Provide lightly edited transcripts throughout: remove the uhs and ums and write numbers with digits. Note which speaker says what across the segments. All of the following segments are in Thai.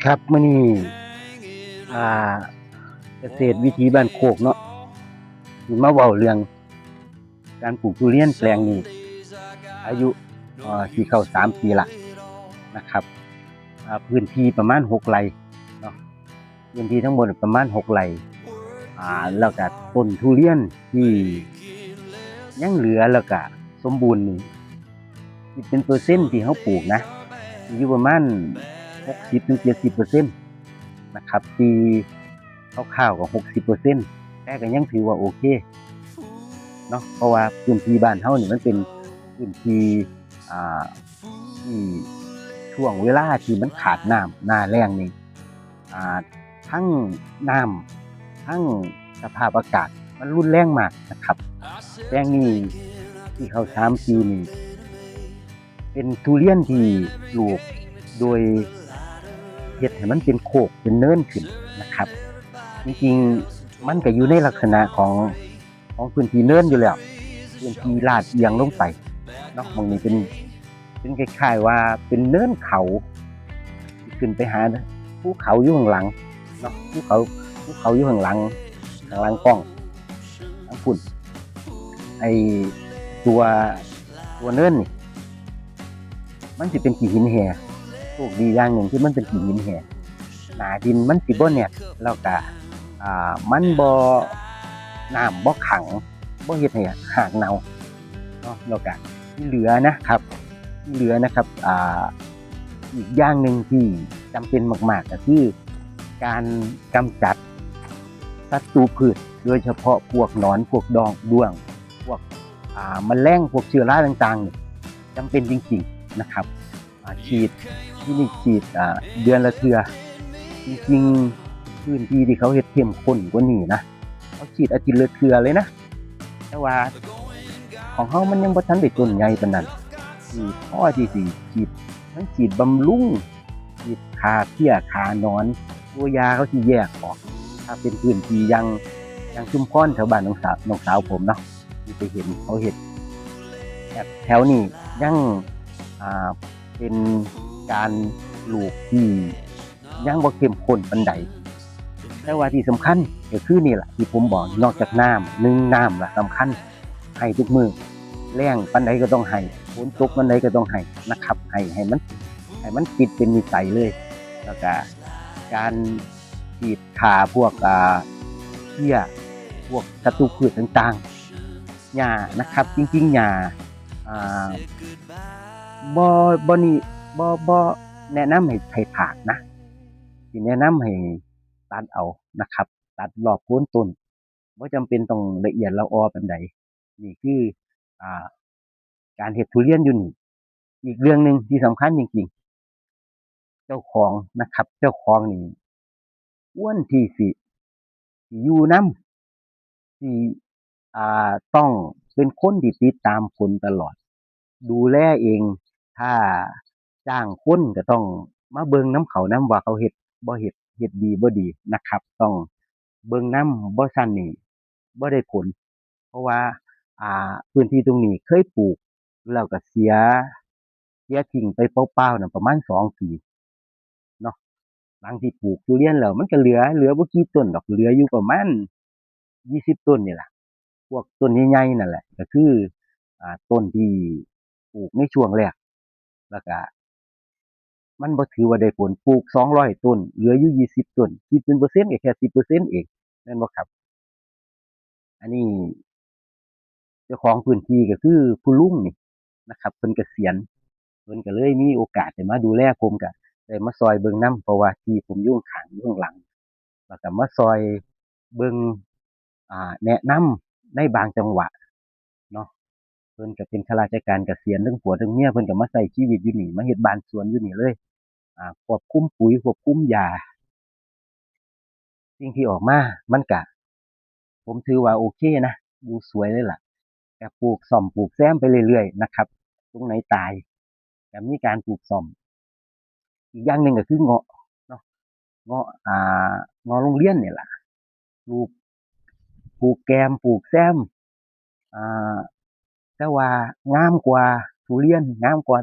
Speaker 1: ครับมื้อนี้อ่าเกษตรวิถีบ้านโคกเนาะสิมาเว้าเรื่องการปลูกทุเรียนแปลงนี้อายุสิเข้า3 ปีแล้วนะครับพื้นที่ประมาณ6ไร่เนาะพื้นที่ทั้งหมดประมาณ6ไร่แล้วก็ต้นทุเรียนที่ยังเหลือแล้วก็สมบูรณ์นี่คิดเป็นเปอร์เซ็นต์ที่เราปลูกนะสิอยู่ประมาณ60-70%นต์นะครับปีคร่าวๆก็60%แต่ก็ยังถือว่าโอเคเนาะเพราะว่าพื้นที่บ้านเฮานี่มันเป็นพื้นที่อ่าที่ช่วงเวลาที่มันขาดน้ำหน้าแล้งนี่อ่าทั้งน้ำทั้งสภาพอากาศมันรุนแรงมากนะครับแปลงนี้ที่เขา3 ปีนี่เป็นทุเรียนที่ปลูกโดยเฮ็ดให้มันเป็นโคกเป็นเนินขึ้นนะครับจริงๆมันก็อยู่ในลักษณะของพื้นที่เนินอยู่แล้วพื้นที่ลาดเอียงลงไปเนาะหม้องนี้เป็นคล้ายๆว่าเป็นเนินเขาที่ขึ้นไปหาภูเขาอยู่ข้างหลังเนาะภูเขาอยู่ข้างหลังกล้องทางพุ่นไอ้ตัวเนินนี่มันสิเป็นขี้หินแห่โชคดีอย่างหนึ่งที่มันเป็นขี้หินแห่หน้าดินมันสิบ่แน่นแล้วก็มันบ่น้ำบ่ขังบ่เฮ็ดให้รากเน่าเนาะแล้วก็ที่เหลือนะครับอีกอย่างหนึ่งที่จำเป็นมากๆก็คือการกำจัดศัตรูพืชโดยเฉพาะพวกหนอนพวกด้วงพวกแมลงพวกเชื้อราต่างๆนี่จำเป็นจริงๆนะครับฉีดที่นี่ฉีดเดือนละเทื่อจริงๆพื้นที่ที่เขาเฮ็ดเข้มข้นกว่านี้นะเขาฉีดอาทิตย์ละเทื่อเลยนะแต่ว่าของเขามันยังบ่ทันได้ต้นใหญ่ปานนั้นที่พอที่สิฉีดทั้งฉีดบำรุงฉีดฆ่าเพี้ยฆ่าหนอนตัวยาเขาสิแยกออกถ้าเป็นพื้นที่อย่างชุมพรแถวบ้านน้องสาวผมเนาะที่ไปเห็นเขาเฮ็ดแถวนี้ยังเป็นการปลูกที่ยังบ่เข้มข้นปานใดแต่ว่าที่สำคัญก็คือนี่แหละที่ผมบอกนอกจากน้ำน้ำล่ะสำคัญให้ทุกมื้อแล้งปานใดก็ต้องให้ฝนตกปานใดก็ต้องให้นะครับให้มันติดเป็นนิสัยเลยแล้วก็การฉีดฆ่าพวกเพี้ยพวกศัตรูพืชต่างๆหญ้านะครับจริงๆหญ้าอ่าบ่บ่นี่บ่แนะนำให้ถากนะสิแนะนำให้ตัดเอานะครับตัดรอบโคนต้นบ่จำเป็นต้องละเอียดละออปานใดนี่คืออ่าการเฮ็ดทุเรียนอยู่นี่อีกเรื่องหนึ่งที่สำคัญจริงๆเจ้าของนะครับเจ้าของนี่ควรที่สิอยู่นำสิต้องเป็นคนที่ติดตามผลตลอดดูแลเองถ้าจ้างคนก็ต้องมาเบิ่งนำเขานำว่าเขาเฮ็ดบ่เฮ็ดดีบ่ดีนะครับต้องเบิ่งนำบ่ซั้นนี่บ่ได้ผลเพราะว่าพื้นที่ตรงนี้เคยปลูกแล้วก็เสียทิ้งไปเปล่าๆน่ะประมาณ2 ปีเนาะหลังที่ปลูกทุเรียนแล้วมันก็เหลือบ่กี่ต้นดอกเหลืออยู่ประมาณ20ต้นนี่ล่ะพวกต้นใหญ่ๆนั่นแหละก็คือต้นที่ปลูกในช่วงแรกแล้วก็มันบ่ถือว่าได้ผลปลูก200ต้นเหลืออยู่20ต้นคิดเป็นเปอร์เซ็นต์ก็แค่10%เองแม่นบ่ครับอันนี้เจ้าของพื้นที่ก็คือคุณลุงนี่นะครับเพิ่นเกษียณเพิ่นก็เลยมีโอกาสได้มาดูแลผมก็ได้มาซอยเบิ่งนำเพราะว่าที่ผมอยู่ข้างอยู่ข้างหลังแล้วก็มาซอยเบิ่งแนะนำในบางจังหวะเนาะเพิ่นก็เป็นข้าราชการเกษียณทั้งผัวทั้งเมียเพิ่นก็มาใช้ชีวิตอยู่นี่มาเฮ็ดบ้านสวนอยู่นี่เลยควบคุมปุ๋ยควบคุมยาสิ่งที่ออกมามันก็ผมถือว่าโอเคนะดูสวยเลยล่ะก็ปลูกส้อมปลูกแซมไปเรื่อยๆนะครับตรงไหนตายก็มีการปลูกส้อมอีกอย่างหนึ่งก็คือเงาะเนาะเงาะเงาะโรงเรียนเนี่ยล่ะปลูกแกมปลูกแซมอ่าแต่ว่างามกว่าทุเรียนงามกว่า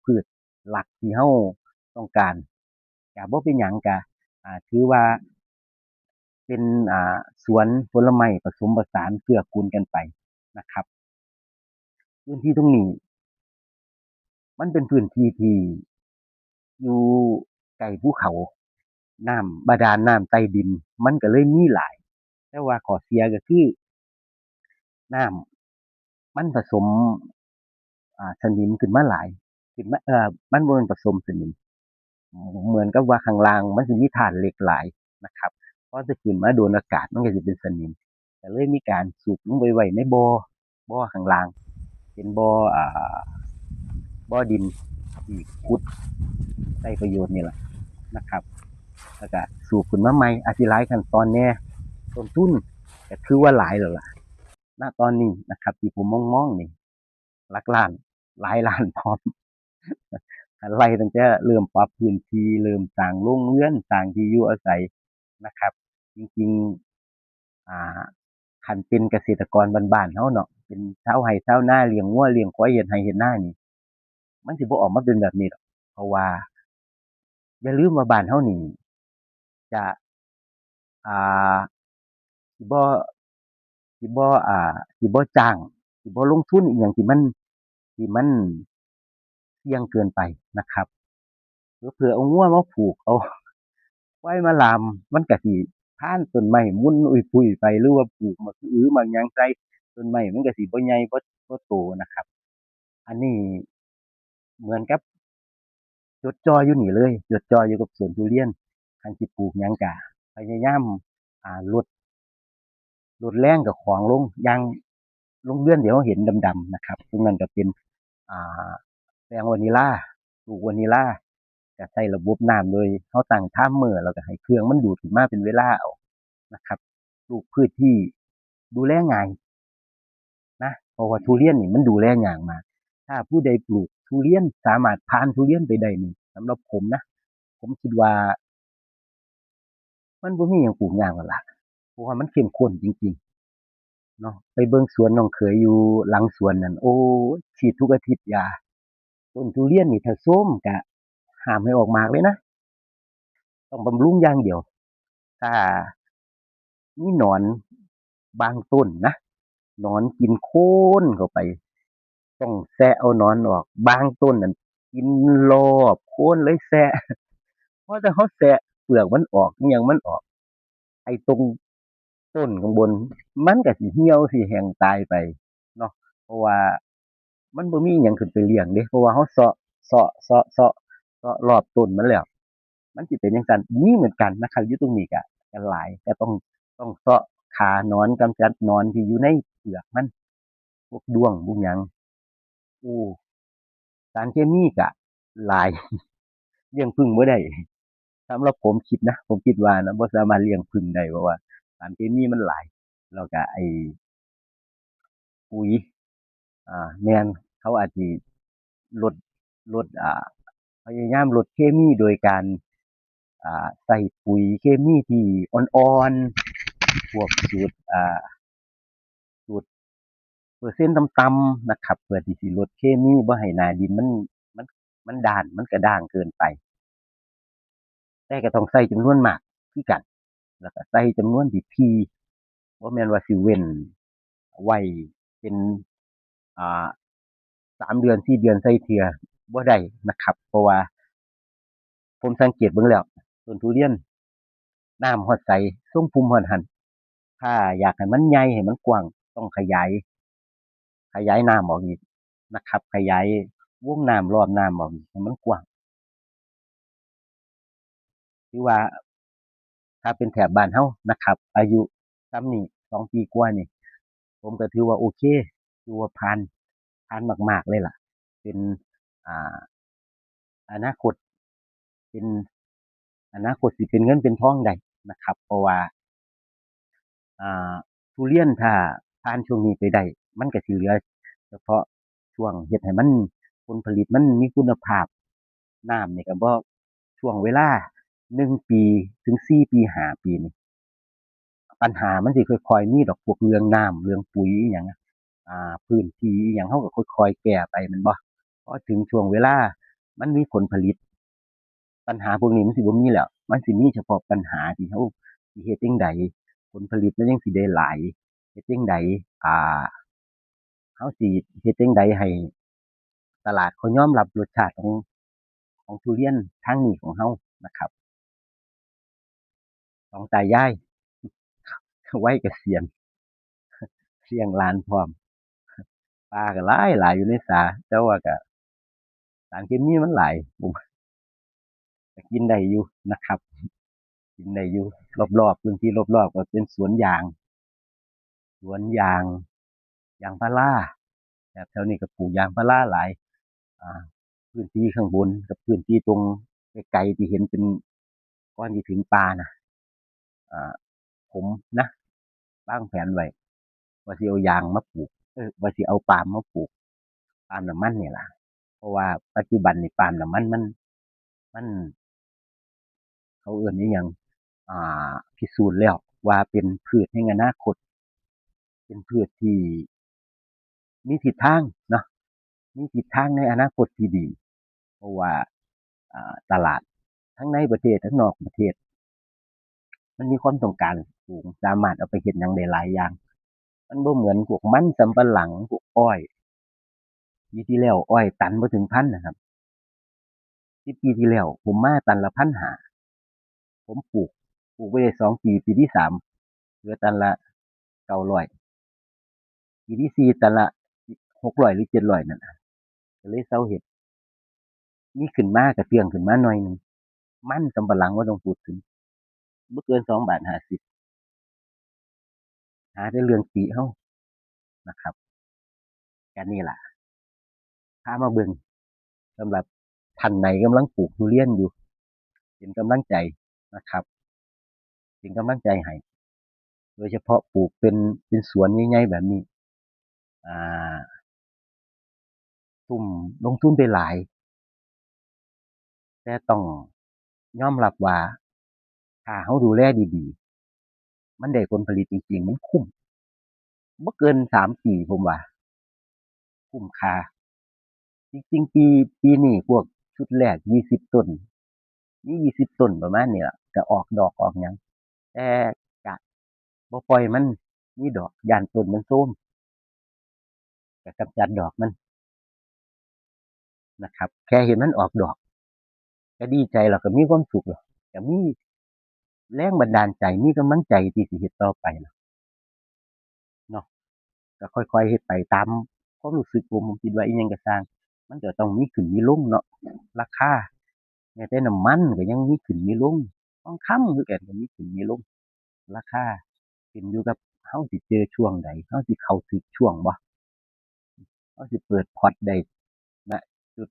Speaker 1: พืชหลักที่เราต้องการ ก็บ่เป็นหยังก็ถือว่าเป็นสวนผลไม้ผสมผสานเกื้อกูลกันไปนะครับพื้นที่ตรงนี้มันเป็นพื้นที่ที่อยู่ใกล้ภูเขาน้ำบาดาลน้ำใต้ดินมันก็เลยมีหลายแต่ว่าข้อเสียก็คือน้ำมันผสมสนิมขึ้นมาหลายขึ้นมามันบ่แม่นผสมสนิมเหมือนกับว่าข้างล่างมันสิมีธาตุเหล็กหลายนะครับพอจะขึ้นมาโดนอากาศมันก็สิเป็นสนิมก็เลยมีการสูบลงไปไว้ในบ่อข้างล่างเป็นบ่อดินที่ขุดใช้ประโยชน์นี่แหละนะครับแล้วก็สูบขึ้นมาใหม่อาจสิหลายขั้นตอนแหน่ต้นทุนก็ถือว่าหลายแล้วล่ะณตอนนี้นะครับที่ผมมองๆนี่หลักล้านหลายล้านพร้อม ไล่ตั้งแต่เริ่มปรับพื้นที่เริ่มสร้างโรงเรือนสร้างที่อยู่อาศัยนะครับจริงๆคันเป็นเกษตรกรบ้านๆเฮาเนาะเป็นชาวไร่ชาวนาเลี้ยงงัวเลี้ยงควายเฮ็ดไร่เฮ็ดนานี่มันสิบ่ออกมาเป็นแบบนี้ดอกเพราะว่าอย่าลืมว่าบ้านเฮานี่จะอ่าสิบ่สิบ่จ้างสิบ่ลงทุนอิหยังที่มันเสี่ยงเกินไปนะครับเผื่อๆเอางัวมาผูกเอา ควายมาลามมันก็สิพานต้นไม้มุนอุ้ยปุ้ยไปหรือว่าปลูกบักอือบักหยังใส่ต้นไม้มันก็สิบ่ใหญ่บ่โตนะครับอันนี้เหมือนกับจดจ่ออยู่นี่เลยจดจ่ออยู่กับสวนทุเรียนคันสิปลูกหยังก็พยายามลดแรงกับของลงอย่างโรงเรือนที่เราเห็นดำๆนะครับตรงนั้นก็เป็นอ่าแปลงวานิลลาปลูกวานิลลาก็ใช้ระบบน้ำโดยเราตั้งไทม์เมอร์แล้วก็ให้เครื่องมันดูดขึ้นมาเป็นเวลาเอานะครับปลูกพืชที่ดูแลง่ายนะเพราะว่าทุเรียนนี่มันดูแลยากมากถ้าผู้ใดปลูกทุเรียนสามารถผ่านทุเรียนไปได้นี่สำหรับผมนะผมคิดว่ามันบ่มีหยังปลูกยากแล้วล่ะเพราะว่ามันเข้มข้นจริงๆเนาะไปเบิ่งสวนน้องเขยอยู่หลังสวนนั่นโอ้ยฉีดทุกอาทิตย์ยาต้นทุเรียนนี่ถ้าโทรมก็ห้ามให้ออกหมากเลยนะต้องบำรุงอย่างเดียวถ้ามีหนอนบางต้นนะหนอนกินโคนเข้าไปต้องแซะเอาหนอนออกบางต้นนั่นกินรอบโคนเลยแซะเพราะถ้าเขาแซะเปลือกมันออกอิหยังมันออกไอ้ตรงต้นข้างบนมันก็สิเหี่ยวสิแห้งตายไปเนาะเพราะว่ามันบ่มีอิหยังขึ้นไปเลี้ยงเด้เพราะว่าเขาเซาะรอบต้นมันแล้วมันสิเป็นจั่งซั้นมีเหมือนกันนะครับอยู่ตรงนี้ก็หลายก็ต้องเซาะฆ่าหนอนกำจัดหนอนที่อยู่ในเปลือกมันพวกด้วงพวกหยังโอ้สารเคมีก็หลายเลี้ยงผึ้งบ่ได้สำหรับผมคิดนะผมคิดว่านะบ่สามารถเลี้ยงผึ้งได้เพราะว่าสารเคมีมันหลายแล้วก็ไอ้ปุ๋ยแม่นเขาอาจสิลดลดพยายามลดเคมีโดยการใส่ปุ๋ยเคมีที่อ่อนๆพวกสูตรเปอร์เซ็นต์ต่ำๆนะครับเพื่อที่สิลดเคมีบ่ให้หน้าดินมันมันด้านมันกระด้างเกินไปแต่ก็ต้องใส่จำนวนมากคือกันแล้วก็ใส่จำนวนที่ถี่บ่แม่นว่าสิเว้นไว้เป็นอ่า3 เดือน4 เดือนใส่เทื่อบ่ได้นะครับเพราะว่าผมสังเกตเบิ่งแล้วต้นทุเรียนน้ำฮอดไสทรงพุ่มฮอดหั้นถ้าอยากให้มันใหญ่ให้มันกว้างต้องขยายน้ำออกอีกนะครับขยายวงน้ำรอบน้ำออกอีกให้มันกว้างถือว่าถ้าเป็นแถบบ้านเฮานะครับอายุส่ำนี้2 ปีกว่านี่ผมก็ถือว่าโอเคถือว่าผ่านมากๆเลยล่ะเป็นอ่าอนาคตเป็นอนาคตสิเป็นเงินเป็นทองได้นะครับเพราะว่าอ่าทุเรียนถ้าผ่านช่วงนี้ไปได้มันก็สิเหลือเฉพาะช่วงเฮ็ดให้มันผลผลิตมันมีคุณภาพน้ำนี่ก็บ่ช่วงเวลา1 ปีถึง4 ปี5 ปีนี่ปัญหามันสิค่อยๆมีดอกพวกเรื่องน้ำเรื่องปุ๋ยอิหยังพื้นที่อิหยังเราก็ค่อยๆแก้ไปแม่นบ่พอถึงช่วงเวลามันมีผลผลิต ปัญหาพวกนี้มันสิบ่มีแล้วมันสิมีเฉพาะปัญหาที่เราสิเฮ็ดจั่งใดผลผลิตมันยังสิได้หลายเฮ็ดจั่งใดอ่าเราสิเฮ็ดจั่งใดให้ตลาดเขายอมรับรสชาติของทุเรียนทางนี้ของเรานะครับสองตายายวัยเกษียณเลี้ยงหลานพร้อมปลาก็หลายหลายอยู่ในสาแต่ว่าก็สารเคมีมันหลายผมก็กินได้อยู่นะครับกินได้อยู่รอบๆพื้นที่รอบๆก็เป็นสวนยางสวนยางยางพาราแถวนี้ก็ปลูกยางพาราหลายอ่าพื้นที่ข้างบนกับพื้นที่ตรงไกลๆที่เห็นเป็นก้อนที่ถึงปลานะอ่าผมนะวางแผนไว้ว่าสิเอายางมาปลูกว่าสิเอาปาล์มมาปลูกปาล์มน้ำมันนี่ล่ะเพราะว่าปัจจุบันนี่ปาล์มน้ำมันมันเขาเอิ้นอิหยังอ่พิสูจน์แล้วว่าเป็นพืชแห่งอนาคตเป็นพืชที่มีทิศทางเนาะมีทิศทางในอนาคตที่ดีเพราะว่าตลาดทั้งในประเทศทั้งนอกประเทศมันมีความต้องการสูงสามารถเอาไปเฮ็ดหยังได้หลายอย่างมันบ่เหมือนพวกมันสำปะหลังพวกอ้อยปีที่แล้วอ้อยตันบ่ถึงพันนะครับ10ปีที่แล้วผมมาตันละ1,500ผมปลูกไปได้2 ปีปีที่3เหลือตันละ900ปีที่4ตันละ600หรือ700นั่นน่ะก็เลยเซาเฮ็ดมีขึ้นมาก็เตี้ยงขึ้นมาหน่อยหนึ่งมันสำปะหลังบ่ต้องพูดถึงบ่เกิน2.50 บาทหาแต่เรื่องติเรานะครับก็นี่ล่ะพามาเบิ่งสำหรับท่านใดกำลังปลูกทุเรียนอยู่เป็นกำลังใจนะครับเป็นกำลังใจให้โดยเฉพาะปลูกเป็นสวนใหญ่ๆแบบนี้อ่าทุ่มลงทุนไปหลายแต่ต้องยอมรับว่าถ้าเราดูแลดีๆมันได้ผลผลิตจริงๆมันคุ้มบ่เกิน3 ปีผมว่าคุ้มค่าจริงๆปีนี้พวกชุดแรก20 ต้นมี20 ต้นประมาณนี้ล่ะก็ออกดอกออกหยังแต่ก็บ่ปล่อยมันมีดอกย้านต้นมันโทรมก็กำจัดดอกมันนะครับแค่เห็นมันออกดอกก็ดีใจแล้วก็มีความสุขแล้วก็มีแรงบันดาลใจมีกำลังใจที่สิเฮ็ดต่อไปล่ะเนาะก็ค่อยๆเฮ็ดไปตามความรู้สึกผมคิดว่าอิหยังก็สร้างมันก็ต้องมีขึ้นมีลงเนาะราคาแม้แต่น้ำมันก็ยังมีขึ้นมีลงทองคำคือกันก็มีขึ้นมีลงราคาขึ้นอยู่กับเราสิเจอช่วงใดเราสิเข้าถึกช่วงบ่เราสิเปิดพอร์ตได้ณจุด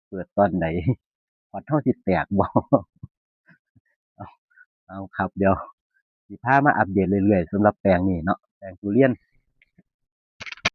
Speaker 1: เปิดตอนใดพอร์ตเราสิแตกบ่เอาครับเดี๋ยวสิพามาอัปเดตเรื่อยๆสำหรับแปลงนี้เนาะแปลงทุเรียน